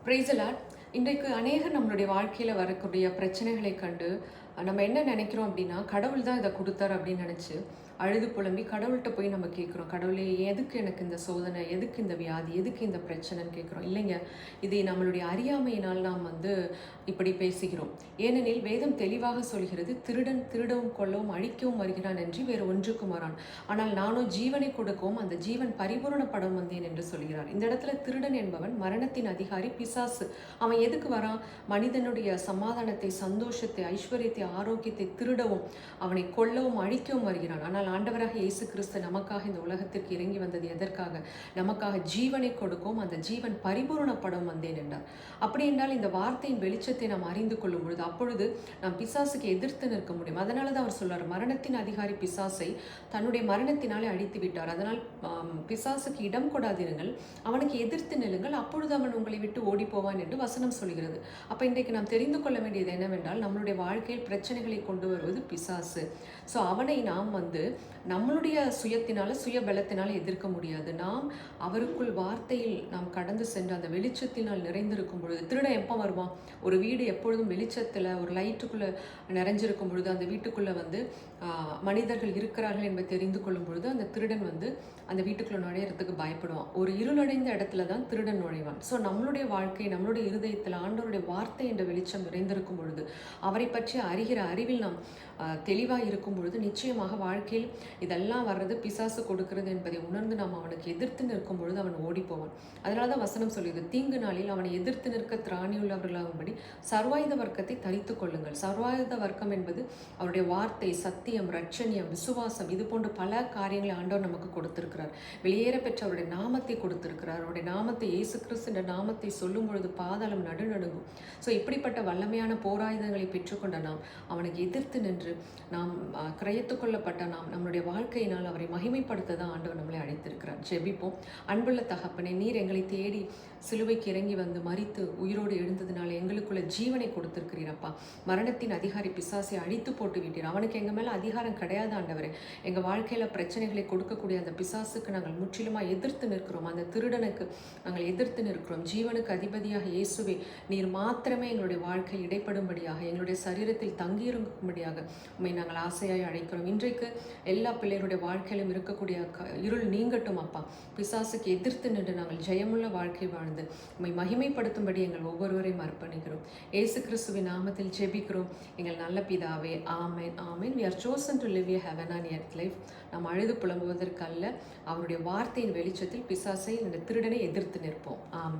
Price Lord. இன்றைக்கு அநேகர் நம்மளுடைய வாழ்க்கையில் வரக்கூடிய பிரச்சனைகளை கண்டு நம்ம என்ன நினைக்கிறோம் அப்படின்னா, கடவுள் தான் இதை கொடுத்தாரு அப்படின்னு நினச்சி அழுது புலம்பி கடவுள்கிட்ட போய் நம்ம கேட்குறோம், கடவுளே எதுக்கு எனக்கு இந்த சோதனை, எதுக்கு இந்த வியாதி, எதுக்கு இந்த பிரச்சனைன்னு கேட்குறோம். இல்லைங்க, இது நம்மளுடைய அறியாமையினால் நாம் இப்படி பேசுகிறோம். ஏனெனில் வேதம் தெளிவாக சொல்கிறது, திருடன் திருடவும் கொல்லவும் அழிக்கவும் வருகிறான் என்று வேறு ஒன்றுக்கும் வரான், ஆனால் நானும் ஜீவனை கொடுக்கவும் அந்த ஜீவன் பரிபூரணப்படம் வந்தேன் என்று சொல்கிறார். இந்த இடத்துல திருடன் என்பவன் மரணத்தின் அதிகாரி, பிசாசு. அவன் எதுக்கு வரான்? மனிதனுடைய சமாதானத்தை, சந்தோஷத்தை, ஐஸ்வர்யத்தை, ஆரோக்கியத்தை திருடவும் அவனை கொல்லவும் அழிக்கவும் வருகிறான். ஆனால் ஆண்டவராக இயேசு கிறிஸ்து நமக்காக இந்த உலகத்திற்கு இறங்கி வந்தது எதற்காக? நமக்காக ஜீவனை கொடுக்கவும் அந்த ஜீவன் பரிபூரணப்படம் வந்தேன் என்றார். அப்படி என்றால் இந்த வார்த்தையின் வெளிச்சத்தை நாம் அறிந்து கொள்ளும் பொழுது அப்பொழுது நாம் பிசாசுக்கு எதிர்த்து நிற்க முடியும். அதனால தான் அவர் சொல்றார், மரணத்தின் அதிகாரி பிசாசை தன்னுடைய மரணத்தினாலே அழித்து விட்டார். அதனால் பிசாசுக்கு இடம் கொடாதிருங்கள், அவனுக்கு எதிர்த்து நில்லுங்கள், அப்பொழுது அவன் உங்களை விட்டு ஓடி போவான் என்று வசனம் சொல்கிறது. அப்போ இன்றைக்கு நாம் தெரிந்து கொள்ள வேண்டியது என்னவென்றால், நம்மளுடைய வாழ்க்கையில் பிரச்சனைகளை கொண்டு வருவது பிசாசு. ஸோ அவனை நாம் நம்மளுடைய சுயத்தினால, சுய பலத்தினால எதிர்க்க முடியாது. நாம் அவருக்குள் வார்த்தையில் நாம் கடந்து சென்று அந்த வெளிச்சத்தினால் நிறைந்திருக்கும் பொழுது, திருடன் எப்போ வருவான்? ஒரு வீடு எப்பொழுதும் வெளிச்சத்தில் ஒரு லைட்டுக்குள்ளே நிறைஞ்சிருக்கும் பொழுது, அந்த வீட்டுக்குள்ளே மனிதர்கள் இருக்கிறார்கள் என்பதை தெரிந்து கொள்ளும் பொழுது அந்த திருடன் அந்த வீட்டுக்குள்ளே நுழையிறதுக்கு பயப்படுவான். ஒரு இருளடைந்த இடத்துல தான் திருடன் நுழைவான். ஸோ நம்மளுடைய வாழ்க்கை, நம்மளுடைய இருதயத்தில் ஆண்டவருடைய வார்த்தை என்ற வெளிச்சம் நிறைந்திருக்கும் பொழுது, அவரை பற்றி அறிகிற அறிவில் நாம் தெளிவாக இருக்கும் பொழுது, நிச்சயமாக வாழ்க்கையில் இதெல்லாம் வர்றது பிசாசு கொடுக்கிறது என்பதை உணர்ந்து நாம் அவனுக்கு எதிர்த்து நிற்கும் பொழுது அவன் ஓடி போவான். அதனால தான் வசனம் சொல்லுது, தீங்கு நாளில் அவனை எதிர்த்து நிற்க திராணியுள்ளவர்களாகும்படி சர்வாயுத வர்க்கத்தை தரித்து கொள்ளுங்கள். சர்வாயுத வர்க்கம் என்பது அவருடைய வார்த்தை, சத்தியம், ரட்சணியம், விசுவாசம், இது போன்ற பல காரியங்களை ஆண்டவர் நமக்கு கொடுத்திருக்கிறார். வெளியேற பெற்ற அவருடைய நாமத்தை கொடுத்திருக்கிறார். அவருடைய நாமத்தை, இயேசு கிறிஸ்து என்ற நாமத்தை சொல்லும் பொழுது பாதாளம் நடுநடுங்கும். ஸோ இப்படிப்பட்ட வல்லமையான போராயுதங்களை பெற்றுக்கொண்ட நாம் அவனுக்கு எதிர்த்து நின்று நாம் கிரயத்து கொள்ளப்பட்ட நாம் நம்மளுடைய வாழ்க்கையினால் அவரை மகிமைப்படுத்த தான் ஆண்டவர் நம்மளை அழைத்திருக்கிறார். ஜெபிப்போம். அன்புள்ள தகப்பனே, நீர் எங்களை தேடி சிலுவைக்கு இறங்கி மரித்து உயிரோடு எழுந்ததுனால எங்களுக்குள்ள ஜீவனை கொடுத்திருக்கிறீரப்பா. மரணத்தின் அதிகாரி பிசாசை அழித்து போட்டு விட்டீர். அவனுக்கு எங்கள் மேலே அதிகாரம் கிடையாது ஆண்டவரே. எங்கள் வாழ்க்கையில் பிரச்சனைகளை கொடுக்கக்கூடிய அந்த பிசாசுக்கு நாங்கள் முற்றிலுமாக எதிர்த்து நிற்கிறோம். அந்த திருடனுக்கு நாங்கள் எதிர்த்து நிற்கிறோம். ஜீவனுக்கு அதிபதியாக இயேசுவே, நீர் மாத்திரமே எங்களுடைய வாழ்க்கையில் இடைப்படும்படியாக, எங்களுடைய சரீரத்தில் தங்கியிருக்கும்படியாக உண்மை நாங்கள் ஆசையாய் அழைக்கிறோம். இன்றைக்கு எல்லா பிள்ளைகளுடைய வாழ்க்கையிலும் இருக்கக்கூடிய இருள் நீங்கட்டும் அப்பா. பிசாசுக்கு எதிர்த்து நின்று நாங்கள் ஜெயமுள்ள வாழ்க்கை வாழ்ந்து உண்மை மகிமைப்படுத்தும்படி எங்கள் ஒவ்வொருவரையும் அர்ப்பணிக்கிறோம். இயேசு கிறிஸ்துவின் நாமத்தில் ஜெபிக்கிறோம் எங்கள் நல்ல பிதாவே. ஆமென், ஆமென். We are chosen to live a heaven on earth life. நாம் அழுது புலம்புவதற்கல்ல, அவருடைய வார்த்தையின் வெளிச்சத்தில் பிசாசை, இந்த திருடனை எதிர்த்து நிற்போம். ஆமென்.